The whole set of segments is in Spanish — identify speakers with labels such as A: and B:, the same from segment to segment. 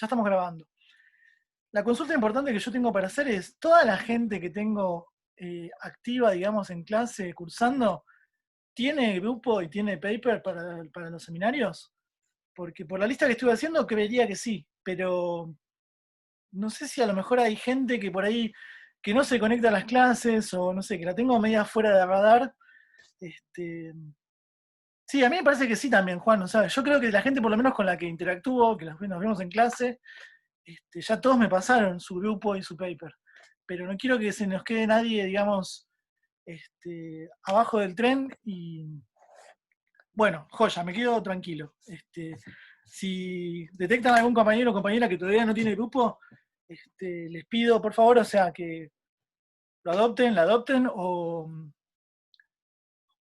A: Ya estamos grabando. La consulta importante que yo tengo para hacer es, ¿toda la gente que tengo activa, digamos, en clase, cursando, tiene grupo y tiene paper para los seminarios? Porque por la lista que estuve haciendo, creería que sí, pero no sé si a lo mejor hay gente que por ahí que no se conecta a las clases, o no sé, que la tengo media fuera de radar. Este, sí, a mí me parece que sí también, Juan. O sea, yo creo que la gente por lo menos con la que interactúo, que nos vemos en clase, ya todos me pasaron su grupo y su paper. Pero no quiero que se nos quede nadie, digamos, abajo del tren y, bueno, joya, me quedo tranquilo. Si detectan algún compañero o compañera que todavía no tiene grupo, les pido, por favor, o sea, que lo adopten, la adopten, o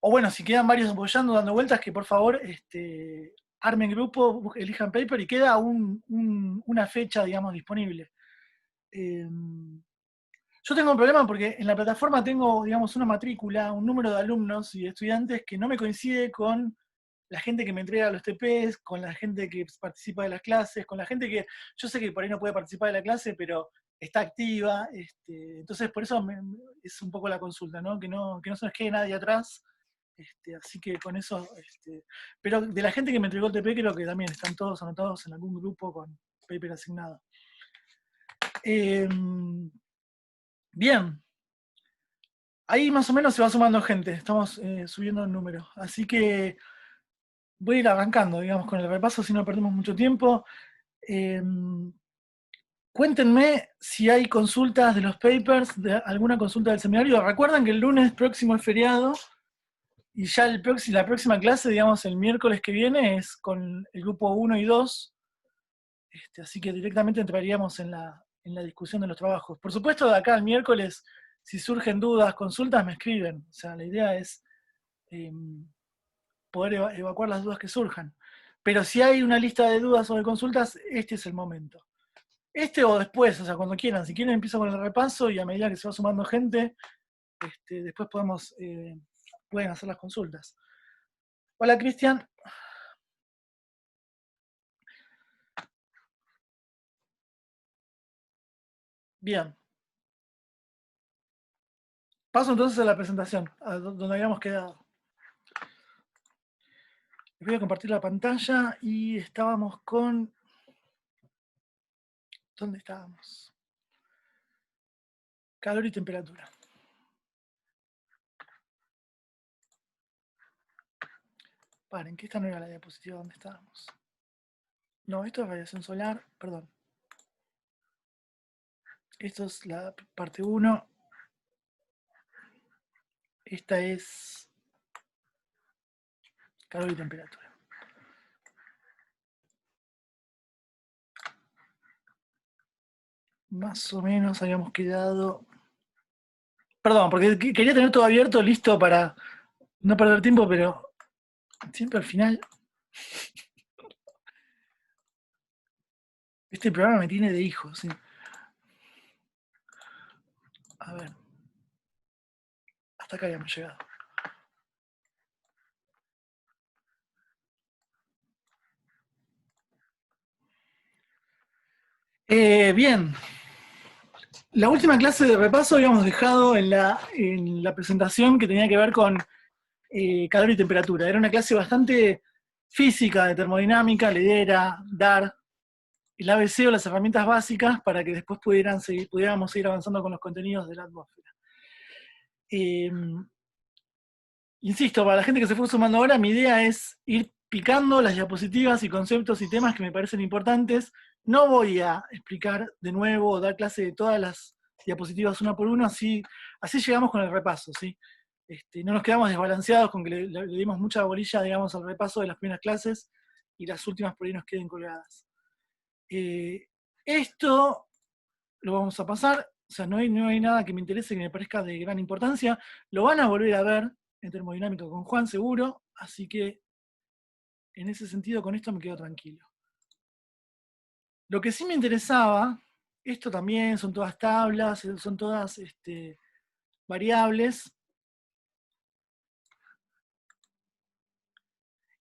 A: bueno, si quedan varios apoyando, dando vueltas, que por favor armen grupo, elijan paper y queda una fecha, digamos, disponible. Yo tengo un problema porque en la plataforma tengo, digamos, una matrícula, un número de alumnos y de estudiantes que no me coincide con la gente que me entrega los TPs, con la gente que participa de las clases, con la gente que yo sé que por ahí no puede participar de la clase, pero está activa. Entonces, por eso es un poco la consulta, ¿no? Que no se nos quede nadie atrás. Así que con eso, pero de la gente que me entregó el TP, creo que también están todos anotados en algún grupo con paper asignado. Bien, ahí más o menos se va sumando gente, estamos subiendo el número. Así que voy a ir arrancando, digamos, con el repaso, si no perdemos mucho tiempo. Cuéntenme si hay consultas de los papers, de alguna consulta del seminario. Recuerden que el lunes próximo es feriado y ya la próxima clase, digamos, el miércoles que viene es con el grupo 1 y 2. Así que directamente entraríamos en la discusión de los trabajos. Por supuesto, de acá al miércoles, si surgen dudas, consultas, me escriben. O sea, la idea es poder evacuar las dudas que surjan. Pero si hay una lista de dudas o de consultas, este es el momento. O después, o sea, cuando quieran. Si quieren, empiezo con el repaso y a medida que se va sumando gente, después pueden hacer las consultas. Hola, Cristian. Bien. Paso entonces a la presentación, a donde habíamos quedado. Les voy a compartir la pantalla y estábamos con... ¿Dónde estábamos? Calor y temperatura. Paren, que esta no era la diapositiva donde estábamos. No, esto es radiación solar, perdón. Esto es la parte 1. Esta es calor y temperatura. Más o menos habíamos quedado... Perdón, porque quería tener todo abierto, listo para no perder tiempo, pero siempre al final... Este programa me tiene de hijo, sí. A ver. Hasta acá habíamos llegado. Bien. La última clase de repaso habíamos dejado en la presentación que tenía que ver con calor y temperatura. Era una clase bastante física, de termodinámica. La idea era dar el ABC o las herramientas básicas para que después pudiéramos seguir avanzando con los contenidos de la atmósfera. Insisto, para la gente que se fue sumando ahora, mi idea es ir picando las diapositivas y conceptos y temas que me parecen importantes. No voy a explicar de nuevo o dar clase de todas las diapositivas una por una, así llegamos con el repaso, ¿sí? No nos quedamos desbalanceados con que le dimos mucha bolilla, digamos, al repaso de las primeras clases y las últimas por ahí nos queden colgadas. Esto lo vamos a pasar, o sea, no hay nada que me interese, que me parezca de gran importancia. Lo van a volver a ver en termodinámica con Juan seguro, así que en ese sentido con esto me quedo tranquilo. Lo que sí me interesaba, esto también son todas tablas, son todas variables,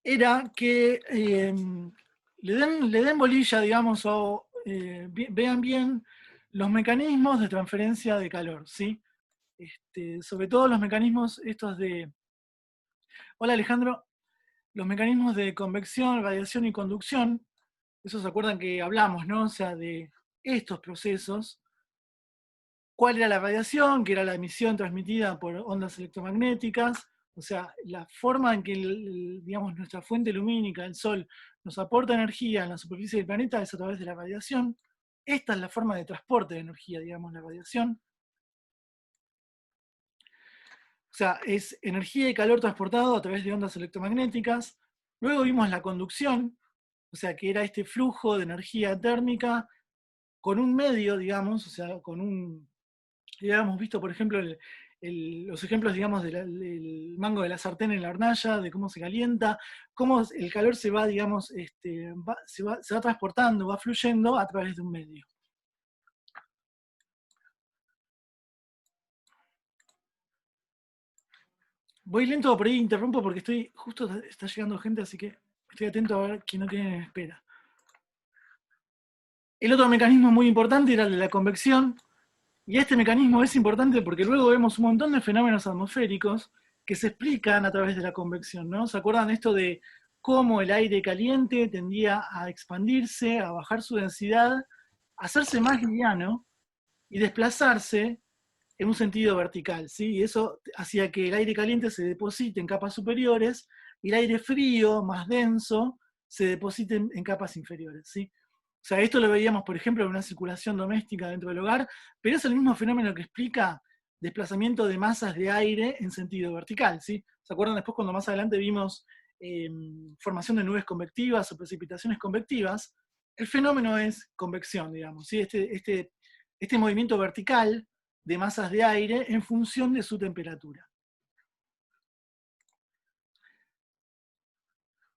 A: era que le den bolilla, digamos, o vean bien los mecanismos de transferencia de calor, ¿sí? Sobre todo los mecanismos estos de... Hola Alejandro, los mecanismos de convección, radiación y conducción, eso se acuerdan que hablamos, ¿no? O sea, de estos procesos. ¿Cuál era la radiación? Que era la emisión transmitida por ondas electromagnéticas, o sea, la forma en que, digamos, nuestra fuente lumínica, el Sol, nos aporta energía en la superficie del planeta es a través de la radiación. Esta es la forma de transporte de energía, digamos, la radiación. O sea, es energía y calor transportado a través de ondas electromagnéticas. Luego vimos la conducción, o sea, que era este flujo de energía térmica con un medio, digamos, o sea, con un... Ya hemos visto, por ejemplo, los ejemplos, digamos, del mango de la sartén en la hornalla, de cómo se calienta, cómo el calor se va, digamos, se va transportando, va fluyendo a través de un medio. Voy lento, por ahí interrumpo porque justo está llegando gente, así que estoy atento a ver quién no tiene en espera. El otro mecanismo muy importante era el de la convección, y este mecanismo es importante porque luego vemos un montón de fenómenos atmosféricos que se explican a través de la convección, ¿no? ¿Se acuerdan de esto de cómo el aire caliente tendía a expandirse, a bajar su densidad, a hacerse más liviano y desplazarse en un sentido vertical, ¿sí? Y eso hacía que el aire caliente se deposite en capas superiores y el aire frío, más denso, se deposite en capas inferiores, ¿sí? O sea, esto lo veíamos, por ejemplo, en una circulación doméstica dentro del hogar, pero es el mismo fenómeno que explica desplazamiento de masas de aire en sentido vertical, ¿sí? ¿Se acuerdan después cuando más adelante vimos formación de nubes convectivas o precipitaciones convectivas? El fenómeno es convección, digamos, ¿sí? Este movimiento vertical de masas de aire en función de su temperatura.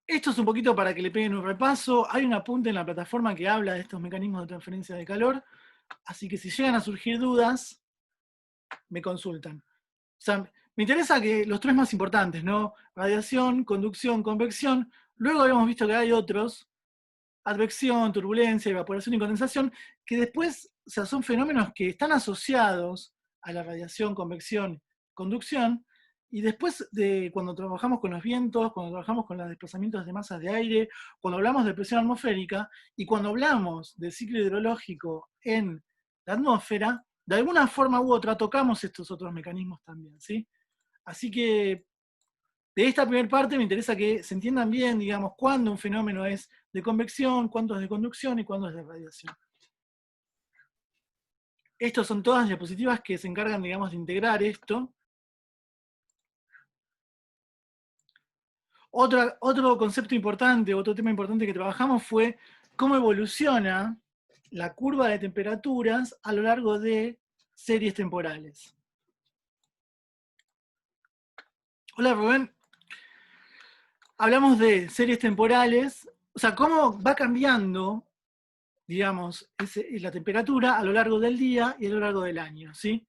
A: Esto es un poquito para que le peguen un repaso. Hay un apunte en la plataforma que habla de estos mecanismos de transferencia de calor, así que si llegan a surgir dudas, me consultan. O sea, me interesa que los tres más importantes, ¿no? Radiación, conducción, convección. Luego habíamos visto que hay otros, advección, turbulencia, evaporación y condensación, que después, o sea, son fenómenos que están asociados a la radiación, convección, conducción, y después de cuando trabajamos con los vientos, cuando trabajamos con los desplazamientos de masas de aire, cuando hablamos de presión atmosférica, y cuando hablamos del ciclo hidrológico en la atmósfera, de alguna forma u otra tocamos estos otros mecanismos también, ¿sí? Así que de esta primera parte me interesa que se entiendan bien, digamos, cuándo un fenómeno es de convección, cuándo es de conducción y cuándo es de radiación. Estas son todas diapositivas que se encargan, digamos, de integrar esto. Otro concepto importante, otro tema importante que trabajamos fue cómo evoluciona la curva de temperaturas a lo largo de series temporales. Hola Rubén, hablamos de series temporales, o sea, cómo va cambiando, digamos, la temperatura a lo largo del día y a lo largo del año, ¿sí?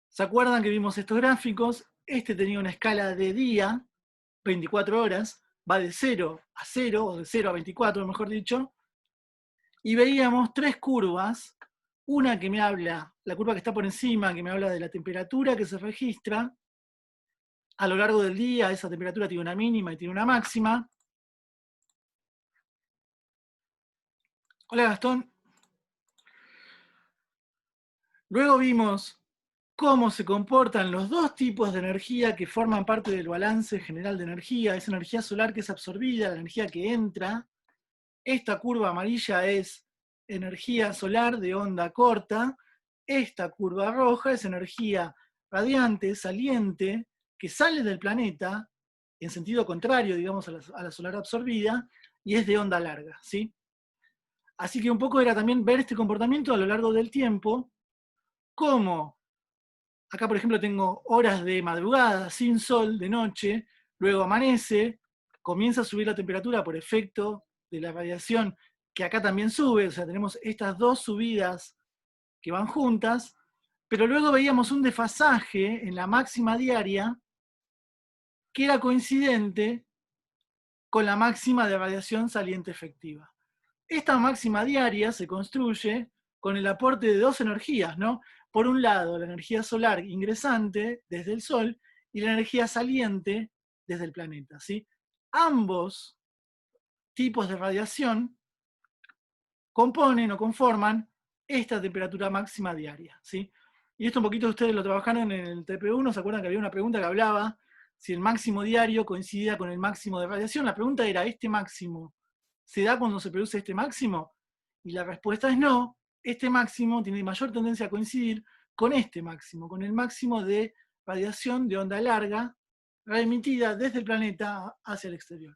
A: ¿Se acuerdan que vimos estos gráficos? Este tenía una escala de día, 24 horas, va de 0 a 0, o de 0 a 24, mejor dicho, y veíamos tres curvas, una que me habla, la curva que está por encima, que me habla de la temperatura que se registra a lo largo del día, esa temperatura tiene una mínima y tiene una máxima. Hola Gastón. Luego vimos cómo se comportan los dos tipos de energía que forman parte del balance general de energía. Esa energía solar que es absorbida, la energía que entra. Esta curva amarilla es energía solar de onda corta. Esta curva roja es energía radiante, saliente, que sale del planeta en sentido contrario, digamos, a la solar absorbida, y es de onda larga, ¿sí? Así que un poco era también ver este comportamiento a lo largo del tiempo, cómo acá, por ejemplo, tengo horas de madrugada, sin sol, de noche, luego amanece, comienza a subir la temperatura por efecto de la radiación, que acá también sube, o sea, tenemos estas dos subidas que van juntas, pero luego veíamos un desfasaje en la máxima diaria que era coincidente con la máxima de radiación saliente efectiva. Esta máxima diaria se construye con el aporte de dos energías, ¿no? Por un lado, la energía solar ingresante desde el Sol y la energía saliente desde el planeta, ¿sí? Ambos tipos de radiación componen o conforman esta temperatura máxima diaria, ¿sí? Y esto un poquito ustedes lo trabajaron en el TP1, ¿se acuerdan que había una pregunta que hablaba si el máximo diario coincidía con el máximo de radiación? La pregunta era, ¿este máximo se da cuando se produce este máximo? Y la respuesta es no, este máximo tiene mayor tendencia a coincidir con este máximo, con el máximo de radiación de onda larga reemitida desde el planeta hacia el exterior.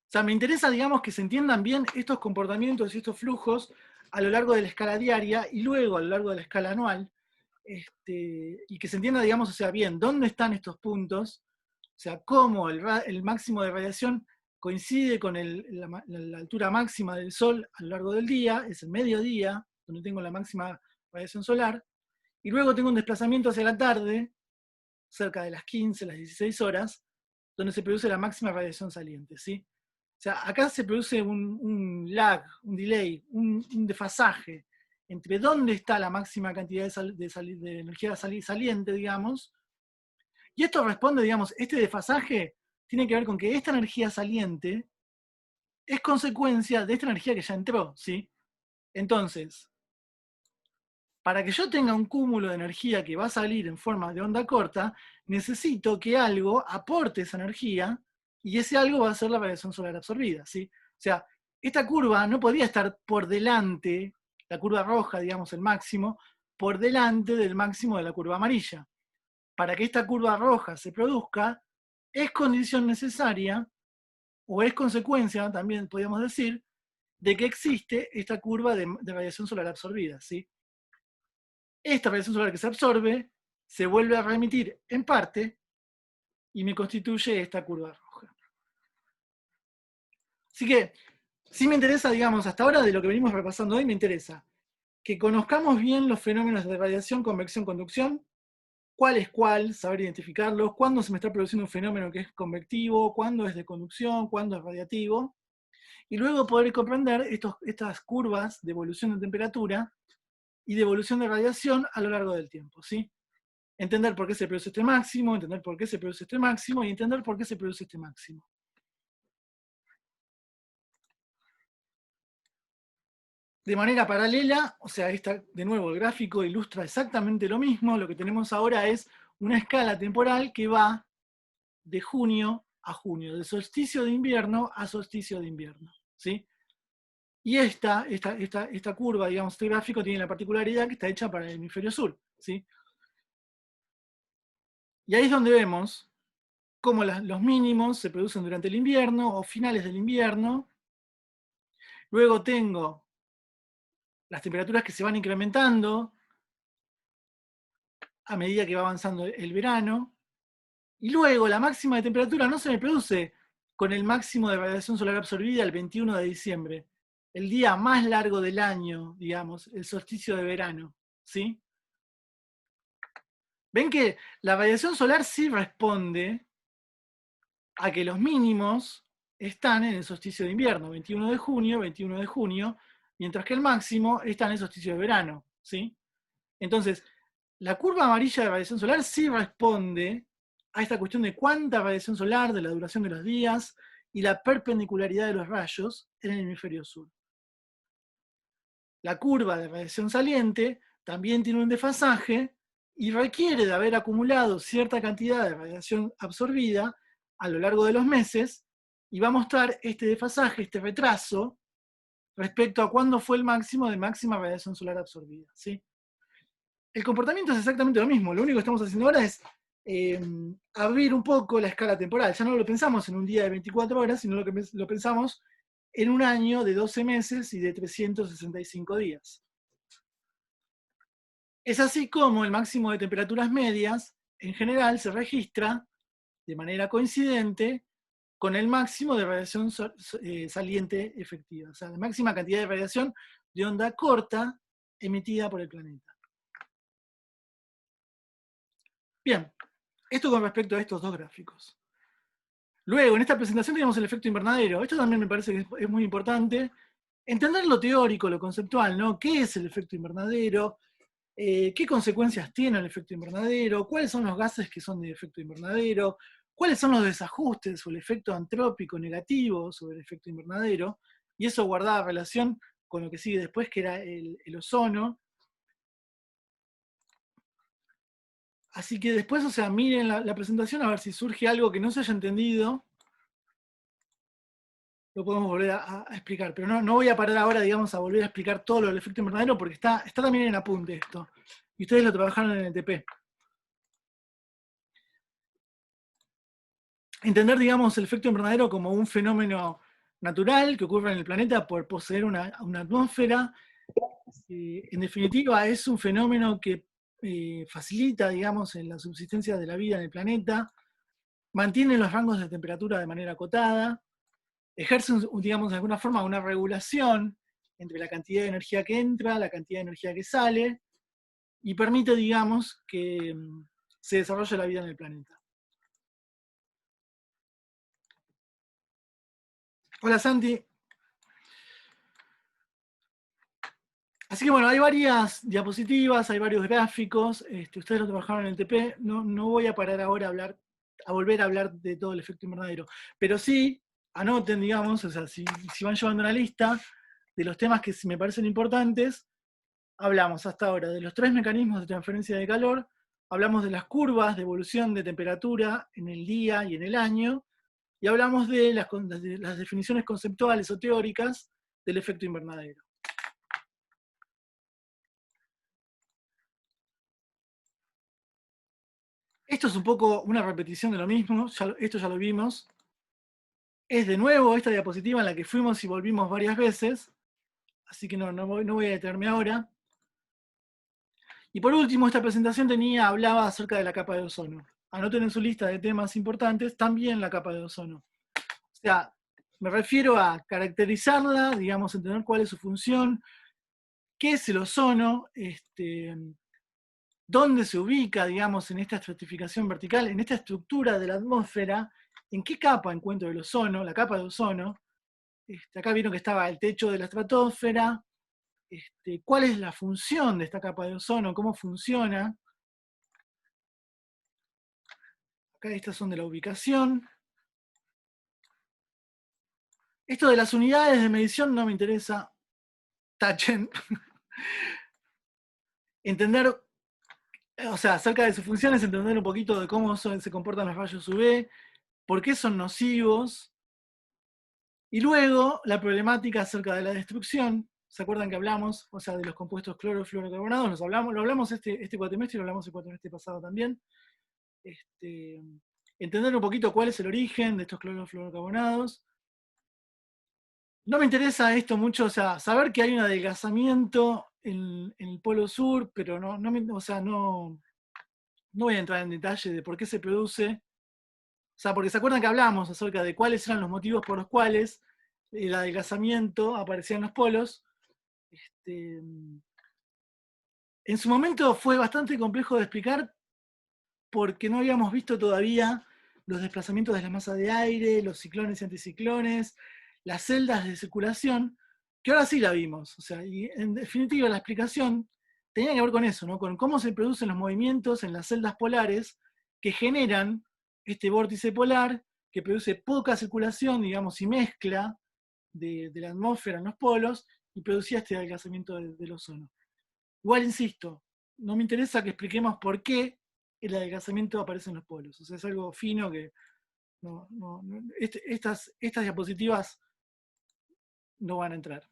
A: O sea, me interesa, digamos, que se entiendan bien estos comportamientos y estos flujos a lo largo de la escala diaria y luego a lo largo de la escala anual, y que se entienda, digamos, o sea, bien, dónde están estos puntos, o sea, cómo el máximo de radiación coincide con la altura máxima del Sol a lo largo del día, es el mediodía, donde tengo la máxima radiación solar, y luego tengo un desplazamiento hacia la tarde, cerca de las 15, las 16 horas, donde se produce la máxima radiación saliente, ¿sí? O sea, acá se produce un lag, un delay, un desfasaje entre dónde está la máxima cantidad de energía saliente, digamos, y esto responde, digamos, este desfasaje tiene que ver con que esta energía saliente es consecuencia de esta energía que ya entró, ¿sí? Entonces, para que yo tenga un cúmulo de energía que va a salir en forma de onda corta, necesito que algo aporte esa energía y ese algo va a ser la radiación solar absorbida, ¿sí? O sea, esta curva no podría estar por delante, la curva roja, digamos, el máximo, por delante del máximo de la curva amarilla. Para que esta curva roja se produzca, es condición necesaria, o es consecuencia, también podríamos decir, de que existe esta curva de radiación solar absorbida, ¿sí? Esta radiación solar que se absorbe se vuelve a remitir en parte y me constituye esta curva roja. Así que, sí me interesa, digamos, hasta ahora de lo que venimos repasando hoy, me interesa que conozcamos bien los fenómenos de radiación, convección, conducción, cuál es cuál, saber identificarlos, cuándo se me está produciendo un fenómeno que es convectivo, cuándo es de conducción, cuándo es radiativo, y luego poder comprender estas curvas de evolución de temperatura y de evolución de radiación a lo largo del tiempo, ¿sí? Entender por qué se produce este máximo, entender por qué se produce este máximo y entender por qué se produce este máximo. De manera paralela, o sea, de nuevo, el gráfico ilustra exactamente lo mismo. Lo que tenemos ahora es una escala temporal que va de junio a junio, de solsticio de invierno a solsticio de invierno, ¿sí? Y esta curva, digamos, este gráfico tiene la particularidad que está hecha para el hemisferio sur, ¿sí? Y ahí es donde vemos cómo los mínimos se producen durante el invierno o finales del invierno. Luego tengo las temperaturas que se van incrementando a medida que va avanzando el verano. Y luego la máxima de temperatura no se me produce con el máximo de radiación solar absorbida el 21 de diciembre, el día más largo del año, digamos, el solsticio de verano, ¿sí? Ven que la radiación solar sí responde a que los mínimos están en el solsticio de invierno, 21 de junio, 21 de junio, mientras que el máximo está en el solsticio de verano, ¿sí? Entonces, la curva amarilla de radiación solar sí responde a esta cuestión de cuánta radiación solar, de la duración de los días y la perpendicularidad de los rayos en el hemisferio sur. La curva de radiación saliente también tiene un desfasaje y requiere de haber acumulado cierta cantidad de radiación absorbida a lo largo de los meses y va a mostrar este desfasaje, este retraso respecto a cuándo fue el máximo de máxima radiación solar absorbida, ¿sí? El comportamiento es exactamente lo mismo, lo único que estamos haciendo ahora es abrir un poco la escala temporal. Ya no lo pensamos en un día de 24 horas, sino lo pensamos en un año de 12 meses y de 365 días. Es así como el máximo de temperaturas medias, en general, se registra de manera coincidente con el máximo de radiación saliente efectiva, o sea, la máxima cantidad de radiación de onda corta emitida por el planeta. Bien, esto con respecto a estos dos gráficos. Luego, en esta presentación tenemos el efecto invernadero. Esto también me parece que es muy importante. Entender lo teórico, lo conceptual, ¿no? ¿Qué es el efecto invernadero? ¿Qué consecuencias tiene el efecto invernadero? ¿Cuáles son los gases que son de efecto invernadero? ¿Cuáles son los desajustes o el efecto antrópico negativo sobre el efecto invernadero? Y eso guardaba relación con lo que sigue después, que era el ozono. Así que después, o sea, miren la presentación a ver si surge algo que no se haya entendido. Lo podemos volver a explicar, pero no voy a parar ahora, digamos, a volver a explicar todo lo del efecto invernadero, porque está también en apunte esto. Y ustedes lo trabajaron en el TP. Entender, digamos, el efecto invernadero como un fenómeno natural que ocurre en el planeta por poseer una atmósfera. En definitiva, es un fenómeno que facilita, digamos, en la subsistencia de la vida en el planeta, mantiene los rangos de temperatura de manera acotada, ejerce, digamos, de alguna forma una regulación entre la cantidad de energía que entra, la cantidad de energía que sale, y permite, digamos, que se desarrolle la vida en el planeta. Hola Santi. Así que bueno, hay varias diapositivas, hay varios gráficos, ustedes lo trabajaron en el TP, no voy a parar ahora a volver a hablar de todo el efecto invernadero, pero sí, anoten, digamos, o sea, si van llevando una lista de los temas que me parecen importantes, hablamos hasta ahora de los 3 mecanismos de transferencia de calor, hablamos de las curvas de evolución de temperatura en el día y en el año, y hablamos de las definiciones conceptuales o teóricas del efecto invernadero. Esto es un poco una repetición de lo mismo, esto ya lo vimos. Es de nuevo esta diapositiva en la que fuimos y volvimos varias veces, así que no voy a detenerme ahora. Y por último, esta presentación hablaba acerca de la capa de ozono. Anoten en su lista de temas importantes también la capa de ozono. O sea, me refiero a caracterizarla, digamos, entender cuál es su función, qué es el ozono, dónde se ubica, digamos, en esta estratificación vertical, en esta estructura de la atmósfera, en qué capa encuentro el ozono, la capa de ozono. Acá vieron que estaba el techo de la estratosfera, cuál es la función de esta capa de ozono, cómo funciona. Acá estas son de la ubicación. Esto de las unidades de medición no me interesa. Tachen. Entender, o sea, acerca de sus funciones, entender un poquito de cómo se comportan los rayos UV, por qué son nocivos, y luego la problemática acerca de la destrucción. ¿Se acuerdan que hablamos? O sea, de los compuestos clorofluorocarbonados, lo hablamos este cuatrimestre y lo hablamos el cuatrimestre pasado también. Entender un poquito cuál es el origen de estos clorofluorocarbonados. No me interesa esto mucho, o sea, saber que hay un adelgazamiento en el polo sur, pero no voy a entrar en detalle de por qué se produce. O sea, porque se acuerdan que hablamos acerca de cuáles eran los motivos por los cuales el adelgazamiento aparecía en los polos. En su momento fue bastante complejo de explicar porque no habíamos visto todavía los desplazamientos de la masa de aire, los ciclones y anticiclones, las celdas de circulación, que ahora sí la vimos. O sea, y en definitiva la explicación tenía que ver con eso, ¿no? Con cómo se producen los movimientos en las celdas polares que generan este vórtice polar que produce poca circulación, digamos, y mezcla de la atmósfera en los polos y producía este adelgazamiento del ozono. Igual insisto, no me interesa que expliquemos por qué el adelgazamiento aparece en los polos. O sea, es algo fino que estas diapositivas no van a entrar.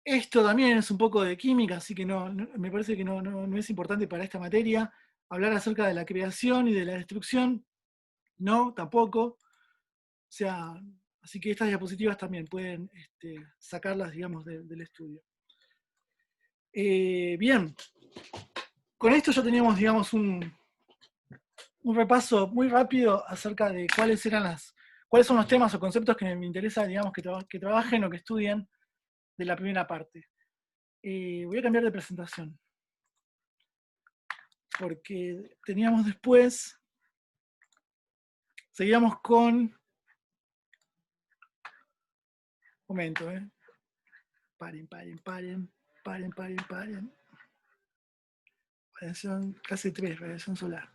A: Esto también es un poco de química, así que me parece que no es importante para esta materia. Hablar acerca de la creación y de la destrucción, no, tampoco. O sea, así que estas diapositivas también pueden sacarlas, digamos, del estudio. Bien, con esto ya teníamos, digamos, un repaso muy rápido acerca de cuáles son los temas o conceptos que me interesa, digamos, que trabajen o que estudien de la primera parte. Voy a cambiar de presentación, porque teníamos después Seguíamos con... Momento, Paren, paren, paren, paren, paren, paren. Radiación, clase 3, radiación solar.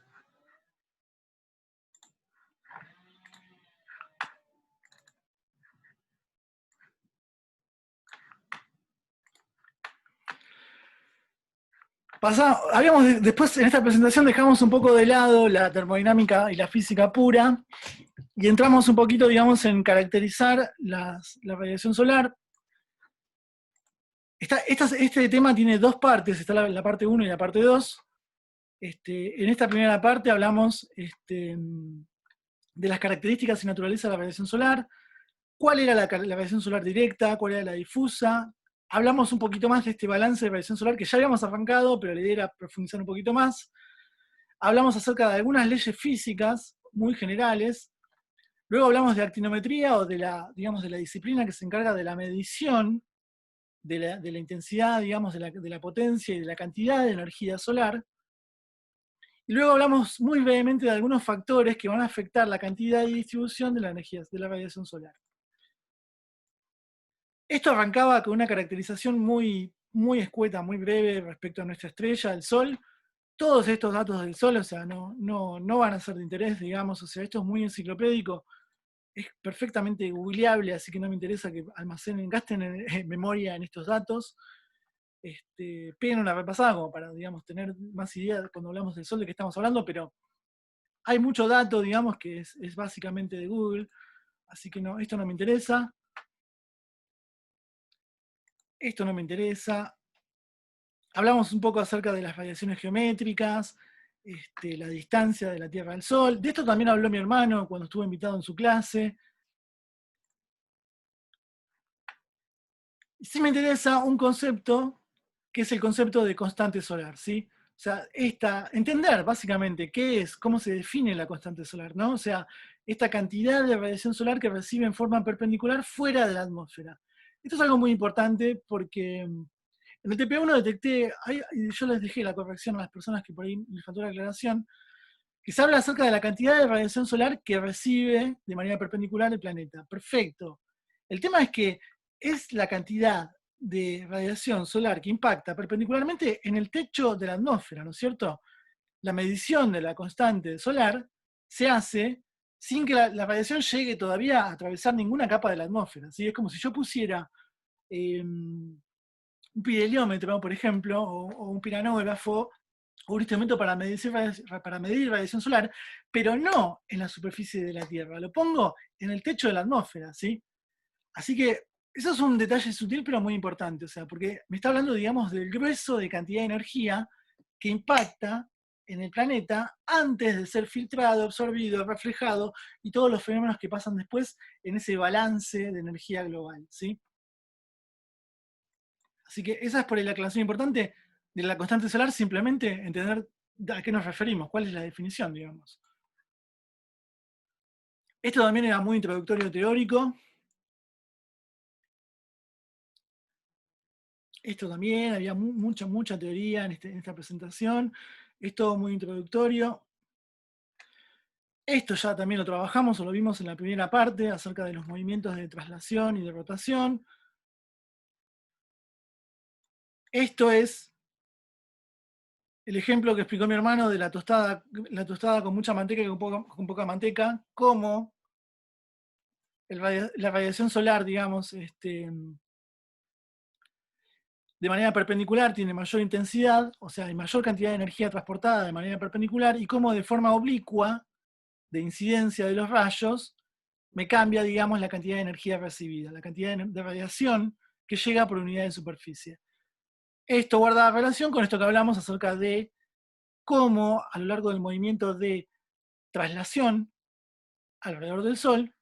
A: Después en esta presentación dejamos un poco de lado la termodinámica y la física pura y entramos un poquito, digamos, en caracterizar la radiación solar. Este tema tiene dos partes, está la parte 1 y la parte 2. En esta primera parte hablamos de las características y naturaleza de la radiación solar, cuál era la radiación solar directa, cuál era la difusa. Hablamos un poquito más de este balance de radiación solar que ya habíamos arrancado, pero la idea era profundizar un poquito más. Hablamos acerca de algunas leyes físicas muy generales. Luego hablamos de actinometría o digamos, de la disciplina que se encarga de la medición de la intensidad, digamos, de la potencia y de la cantidad de energía solar. Y luego hablamos muy brevemente de algunos factores que van a afectar la cantidad y distribución de la energía, de la radiación solar. Esto arrancaba con una caracterización muy, muy escueta, muy breve respecto a nuestra estrella, el Sol. Todos estos datos del Sol, o sea, no van a ser de interés, digamos, o sea, esto es muy enciclopédico, es perfectamente googleable, así que no me interesa que gasten en memoria en estos datos. Peguen una repasada como para, digamos, tener más idea cuando hablamos del Sol de qué estamos hablando, pero hay mucho dato, digamos, que es básicamente de Google, así que no, esto no me interesa. Esto no me interesa. Hablamos un poco acerca de las radiaciones geométricas, la distancia de la Tierra al Sol. De esto también habló mi hermano cuando estuvo invitado en su clase. Sí me interesa un concepto, que es el concepto de constante solar, ¿sí? O sea, entender básicamente qué es, cómo se define la constante solar, ¿no? O sea, esta cantidad de radiación solar que recibe en forma perpendicular fuera de la atmósfera. Esto es algo muy importante porque en el TP1 detecté, yo les dejé la corrección a las personas que por ahí les faltó la aclaración, que se habla acerca de la cantidad de radiación solar que recibe de manera perpendicular el planeta. Perfecto. El tema es que es la cantidad de radiación solar que impacta perpendicularmente en el techo de la atmósfera, ¿no es cierto? La medición de la constante solar se hace sin que la radiación llegue todavía a atravesar ninguna capa de la atmósfera. ¿Sí? Es como si yo pusiera un pideliómetro, por ejemplo, o un piranógrafo, o un instrumento para medir radiación solar, pero no en la superficie de la Tierra, lo pongo en el techo de la atmósfera, ¿sí? Así que eso es un detalle sutil pero muy importante, o sea, porque me está hablando, digamos, del grueso de cantidad de energía que impacta en el planeta antes de ser filtrado, absorbido, reflejado y todos los fenómenos que pasan después en ese balance de energía global, ¿sí? Así que esa es por ahí la aclaración importante de la constante solar, simplemente entender a qué nos referimos, cuál es la definición, digamos. Esto también era muy introductorio teórico. Esto también, había mucha teoría en esta presentación. Esto muy introductorio. Esto ya también lo trabajamos o lo vimos en la primera parte acerca de los movimientos de traslación y de rotación. Esto es el ejemplo que explicó mi hermano de la tostada con mucha manteca y con poca manteca, cómo la radiación solar, digamos, de manera perpendicular tiene mayor intensidad, o sea, hay mayor cantidad de energía transportada de manera perpendicular, y cómo de forma oblicua, de incidencia de los rayos, me cambia, digamos, la cantidad de energía recibida, la cantidad de radiación que llega por unidad de superficie. Esto guarda relación con esto que hablamos acerca de cómo a lo largo del movimiento de traslación alrededor del Sol,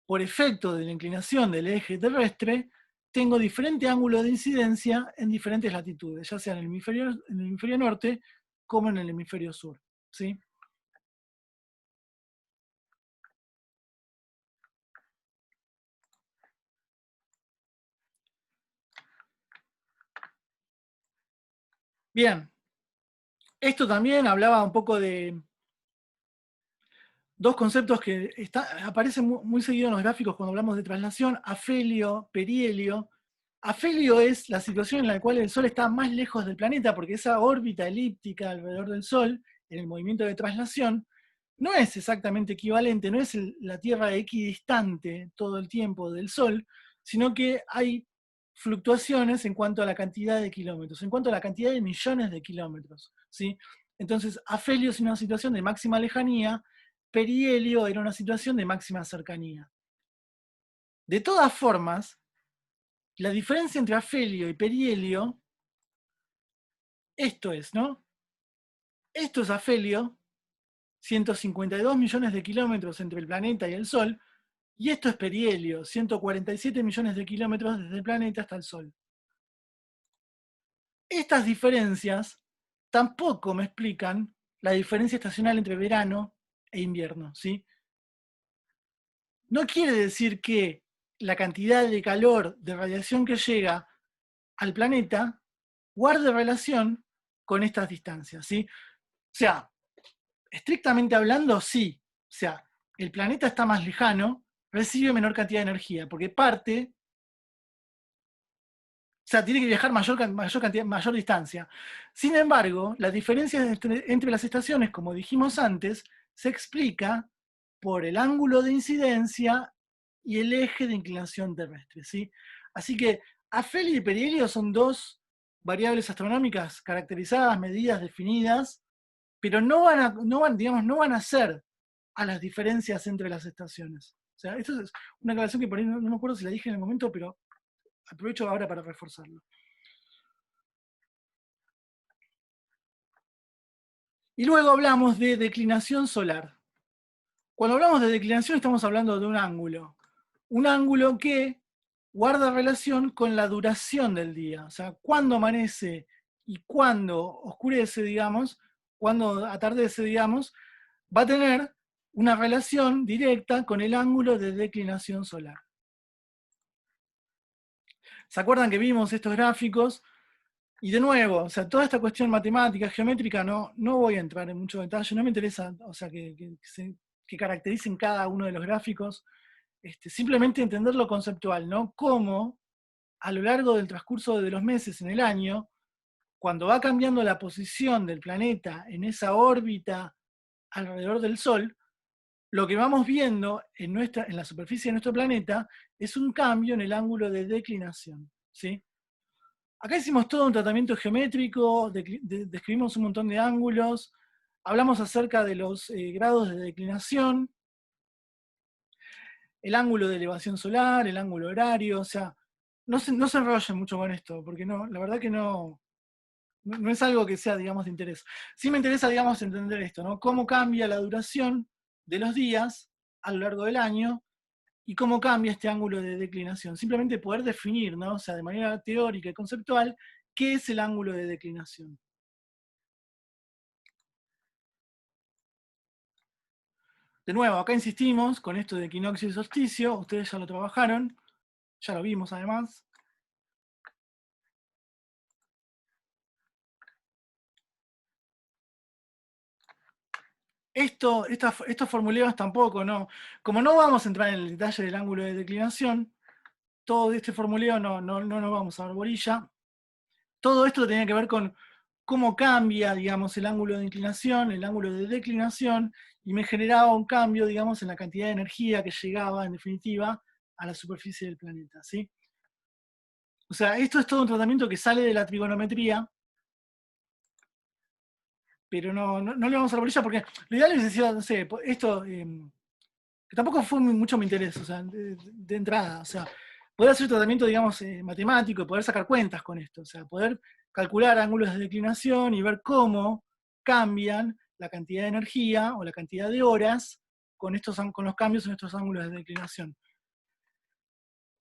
A: por efecto de la inclinación del eje terrestre, tengo diferente ángulo de incidencia en diferentes latitudes, ya sea en el hemisferio norte como en el hemisferio sur. ¿Sí? Bien, esto también hablaba un poco dos conceptos que aparecen muy seguido en los gráficos cuando hablamos de traslación: afelio, perihelio. Afelio es la situación en la cual el Sol está más lejos del planeta, porque esa órbita elíptica alrededor del Sol, en el movimiento de traslación, no es exactamente equivalente, no es la Tierra equidistante todo el tiempo del Sol, sino que hay fluctuaciones en cuanto a la cantidad de kilómetros, en cuanto a la cantidad de millones de kilómetros, ¿sí? Entonces, afelio es una situación de máxima lejanía, perihelio era una situación de máxima cercanía. De todas formas, la diferencia entre afelio y perihelio, esto es, ¿no? Esto es afelio, 152 millones de kilómetros entre el planeta y el Sol, y esto es perihelio, 147 millones de kilómetros desde el planeta hasta el Sol. Estas diferencias tampoco me explican la diferencia estacional entre verano e invierno, ¿sí? No quiere decir que la cantidad de calor, de radiación que llega al planeta guarde relación con estas distancias, ¿sí? O sea, estrictamente hablando, sí. O sea, el planeta está más lejano, recibe menor cantidad de energía, porque parte, o sea, tiene que viajar mayor distancia. Sin embargo, la diferencia entre las estaciones, como dijimos antes, se explica por el ángulo de incidencia y el eje de inclinación terrestre, ¿sí? Así que afelio y perihelio son dos variables astronómicas caracterizadas, medidas, definidas, pero no van a ser a las diferencias entre las estaciones. O sea, esto es una aclaración que por ahí no me acuerdo si la dije en el momento, pero aprovecho ahora para reforzarlo. Y luego hablamos de declinación solar. Cuando hablamos de declinación estamos hablando de un ángulo que guarda relación con la duración del día, o sea, cuándo amanece y cuándo oscurece, digamos, cuándo atardece, digamos, va a tener una relación directa con el ángulo de declinación solar. ¿Se acuerdan que vimos estos gráficos? Y de nuevo, o sea, toda esta cuestión matemática, geométrica, no voy a entrar en mucho detalle, no me interesa, o sea, que caractericen cada uno de los gráficos, simplemente entender lo conceptual, ¿no? Cómo a lo largo del transcurso de los meses en el año, cuando va cambiando la posición del planeta en esa órbita alrededor del Sol, lo que vamos viendo en la superficie de nuestro planeta es un cambio en el ángulo de declinación, ¿sí? Acá hicimos todo un tratamiento geométrico, describimos un montón de ángulos, hablamos acerca de los grados de declinación, el ángulo de elevación solar, el ángulo horario, o sea, no se enrollen mucho con esto, porque la verdad que no es algo que sea, digamos, de interés. Sí me interesa, digamos, entender esto, ¿no? Cómo cambia la duración de los días a lo largo del año y cómo cambia este ángulo de declinación. Simplemente poder definir, ¿no? O sea, de manera teórica y conceptual, qué es el ángulo de declinación. De nuevo, acá insistimos con esto de equinoccio y solsticio, ustedes ya lo trabajaron, ya lo vimos además. Estos formuleos tampoco, no. Como no vamos a entrar en el detalle del ángulo de declinación, todo este formuleo no nos vamos a dar bolilla. Todo esto tiene que ver con cómo cambia, digamos, el ángulo de inclinación, el ángulo de declinación, y me generaba un cambio, digamos, en la cantidad de energía que llegaba, en definitiva, a la superficie del planeta, ¿sí? O sea, esto es todo un tratamiento que sale de la trigonometría, pero no le vamos a dar bolilla porque lo ideal es decir, no sé, esto, que tampoco fue mucho mi interés, o sea, de entrada, o sea, poder hacer tratamiento, digamos, matemático y poder sacar cuentas con esto, o sea, poder calcular ángulos de declinación y ver cómo cambian la cantidad de energía o la cantidad de horas con los cambios en estos ángulos de declinación.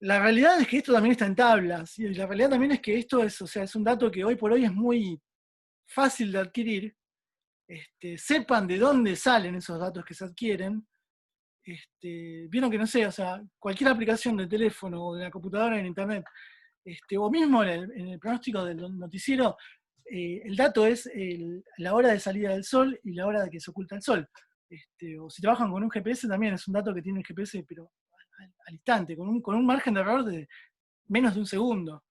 A: La realidad es que esto también está en tablas, y la realidad también es que esto es, o sea, es un dato que hoy por hoy es muy fácil de adquirir. Sepan de dónde salen esos datos que se adquieren. Vieron que no sé, o sea, cualquier aplicación del teléfono o de la computadora en internet, o mismo en el pronóstico del noticiero, el dato es la hora de salida del sol y la hora de que se oculta el sol. O si trabajan con un GPS también es un dato que tiene el GPS, pero al instante, con un margen de error de menos de un segundo.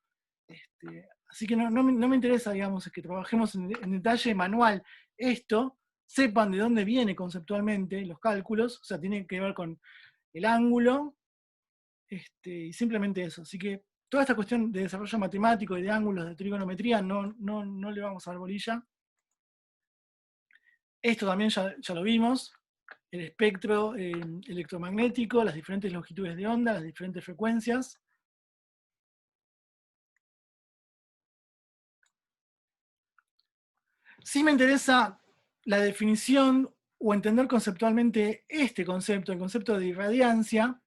A: Así que no me interesa, digamos, que trabajemos en detalle manual esto, sepan de dónde viene conceptualmente los cálculos, o sea, tiene que ver con el ángulo, y simplemente eso. Así que toda esta cuestión de desarrollo matemático y de ángulos, de trigonometría, no le vamos a dar bolilla. Esto también ya lo vimos, el espectro electromagnético, las diferentes longitudes de onda, las diferentes frecuencias. Sí me interesa la definición o entender conceptualmente este concepto, el concepto de irradiancia.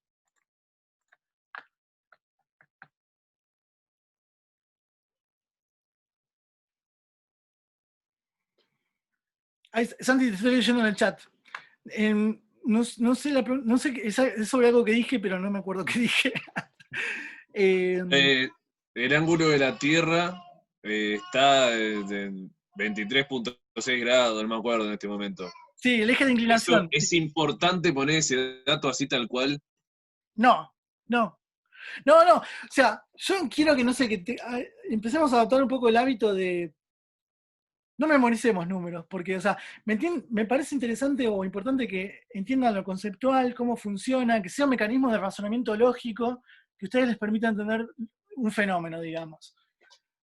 A: Ay, Santi, te estoy leyendo en el chat. No sé, es sobre algo que dije, pero no me acuerdo qué dije.
B: El ángulo de la Tierra está en 23.6 grados, no me acuerdo en este momento.
A: Sí, el eje de
B: Eso
A: inclinación.
B: es importante poner ese dato así tal cual.
A: No. O sea, yo quiero que, no sé, empecemos a adoptar un poco el hábito de no memoricemos números, porque, o sea, me parece interesante o importante que entiendan lo conceptual, cómo funciona, que sea un mecanismo de razonamiento lógico que a ustedes les permita entender un fenómeno, digamos.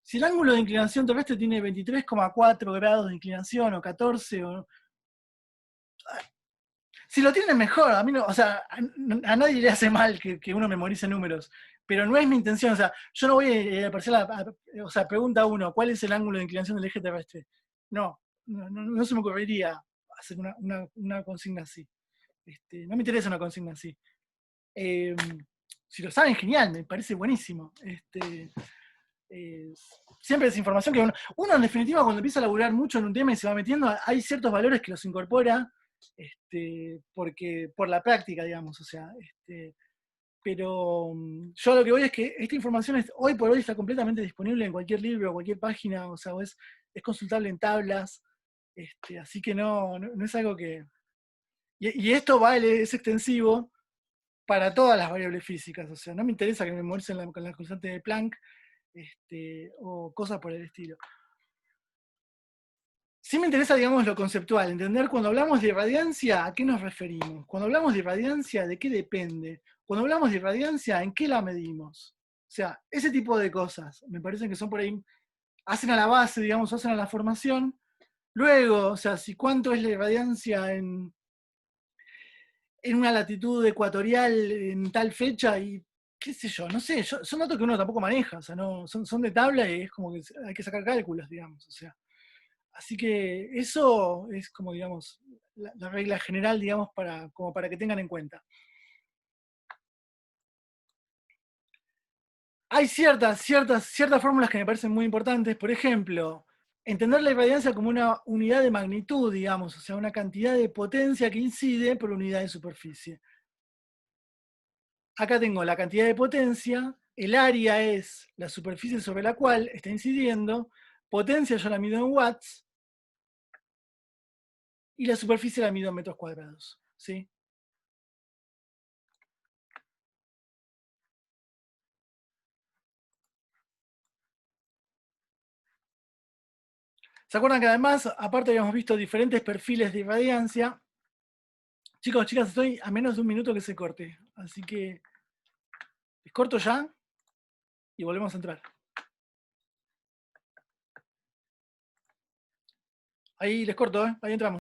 A: Si el ángulo de inclinación terrestre tiene 23,4 grados de inclinación o 14, si lo tienen mejor, a mí no, o sea, a nadie le hace mal que uno memorice números, pero no es mi intención, o sea, yo no voy a aparecer o sea, pregunta uno, ¿cuál es el ángulo de inclinación del eje terrestre? No se me ocurriría hacer una consigna así. No me interesa una consigna así. Eh, si lo saben, genial, me parece buenísimo. Eh, Siempre es información que uno en definitiva cuando empieza a laburar mucho en un tema y se va metiendo, hay ciertos valores que los incorpora porque por la práctica, digamos, o sea, pero yo lo que voy es que esta información hoy por hoy está completamente disponible en cualquier libro, cualquier página, o sea, es consultable en tablas, así que no es algo que... Y esto es extensivo para todas las variables físicas, o sea, no me interesa que me memoricen con la constante de Planck, o cosas por el estilo. Sí me interesa, digamos, lo conceptual, entender cuando hablamos de irradiancia, ¿a qué nos referimos? Cuando hablamos de irradiancia, ¿de qué depende? Cuando hablamos de irradiancia, ¿en qué la medimos? O sea, ese tipo de cosas, me parecen que son por ahí, hacen a la base, digamos, hacen a la formación. Luego, o sea, si cuánto es la irradiancia en una latitud ecuatorial en tal fecha y qué sé yo, no sé, son datos que uno tampoco maneja, o sea, son de tabla y es como que hay que sacar cálculos, digamos, o sea. Así que eso es como, digamos, la regla general, digamos, como para que tengan en cuenta. Hay ciertas fórmulas que me parecen muy importantes. Por ejemplo, entender la irradiancia como una unidad de magnitud, digamos, o sea, una cantidad de potencia que incide por unidad de superficie. Acá tengo la cantidad de potencia, el área es la superficie sobre la cual está incidiendo, potencia yo la mido en watts, y la superficie la mido en metros cuadrados. ¿Sí? ¿Se acuerdan que además, aparte habíamos visto diferentes perfiles de irradiancia? Chicos, chicas, estoy a menos de un minuto que se corte. Así que les corto ya y volvemos a entrar. Ahí les corto, ahí entramos.